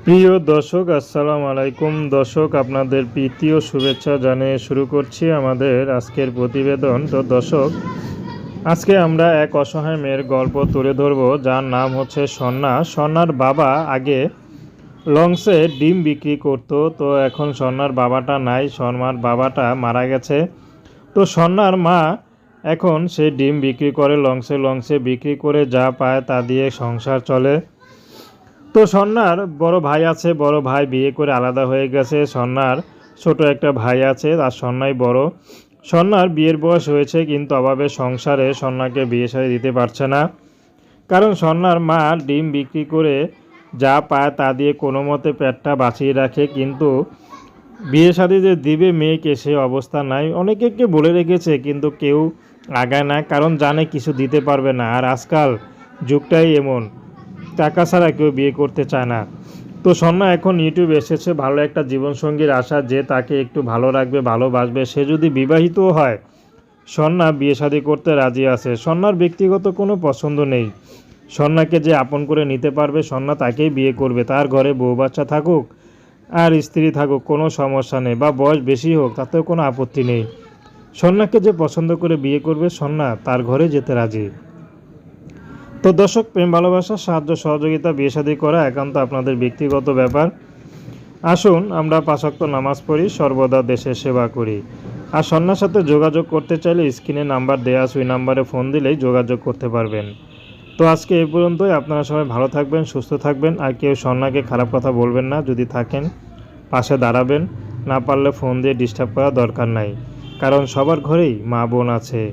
প্রিয় দর্শক, আসসালামু আলাইকুম। দর্শক, আপনাদের প্রীতি ও শুভেচ্ছা জানিয়ে শুরু করছি আমাদের আজকের প্রতিবেদন। তো দর্শক, আজকে আমরা এক অসহায় মেয়ের গল্প তুলে ধরব, যার নাম হচ্ছে স্বর্ণা। স্বর্ণার বাবা আগে লঞ্চে ডিম বিক্রি করত। তো এখন স্বর্ণার বাবাটা নাই, স্বর্ণার বাবাটা মারা গেছে। তো স্বর্ণার মা এখন সে ডিম বিক্রি করে, লঞ্চে বিক্রি করে যা পায় তা দিয়ে সংসার চলে। তো স্বর্ণার বড় ভাই আছে, বড় ভাই বিয়ে করে আলাদা হয়ে গেছে। স্বর্ণার ছোট একটা ভাই আছে, আর স্বর্ণাই বড়। স্বর্ণার বিয়ের বয়স হয়েছে, কিন্তু অভাবে সংসারে স্বর্ণাকে বিয়ে শাদী দিতে পারছে না। কারণ স্বর্ণার মা ডিম বিক্রি করে যা পায় তা দিয়ে কোনো মতে পেটটা বাঁচিয়ে রাখে, কিন্তু বিয়ে শাদী যে দিবে মেয়েকে সে অবস্থা নাই। অনেকে বলে রেখেছে, কিন্তু কেউ আগায় না, কারণ জানে কিছু দিতে পারবে না। আর আজকাল যুগটাই এমন, টাকা ছাড়া কেউ বিয়ে করতে চায় না। তো স্বর্ণা এখন ইউটিউবে এসেছে ভালো একটা জীবনসঙ্গীর আশা, যে তাকে একটু ভালো রাখবে, ভালোবাসবে। সে যদি বিবাহিতও হয়, স্বর্ণা বিয়ে শাদী করতে রাজি আছে। স্বর্ণার ব্যক্তিগত কোনো পছন্দ নেই। স্বর্ণাকে যে আপন করে নিতে পারবে, স্বর্ণা তাকেই বিয়ে করবে। তার ঘরে বউ বাচ্চা থাকুক আর স্ত্রী থাকুক, কোনো সমস্যা নেই, বা বয়স বেশি হোক, তাতেও কোনো আপত্তি নেই। স্বর্ণাকে যে পছন্দ করে বিয়ে করবে, স্বর্ণা তার ঘরে যেতে রাজি। তো দর্শক, প্রেম ভালোবাসা, সাহায্য সহযোগিতা, বিয়ে শাদী করা একান্ত আপনাদের ব্যক্তিগত ব্যাপার। আসুন আমরা 5 ওয়াক্ত নামাজ পড়ি, সর্বদা দেশের সেবা করি। আর স্বর্ণার সাথে যোগাযোগ করতে চাইলে স্ক্রিনে নাম্বার দেওয়া আছে, ওই নাম্বারে ফোন দিলেই যোগাযোগ করতে পারবেন। তো আজকে এই পর্যন্তই। আপনারা সবাই ভালো থাকবেন, সুস্থ থাকবেন। আর কেউ স্বর্ণাকে খারাপ কথা বলবেন না। যদি থাকেন, পাশে দাঁড়াবেন। না পারলে ফোন দিয়ে ডিস্টার্ব করা দরকার নাই, কারণ সবার ঘরেই মা বোন আছে।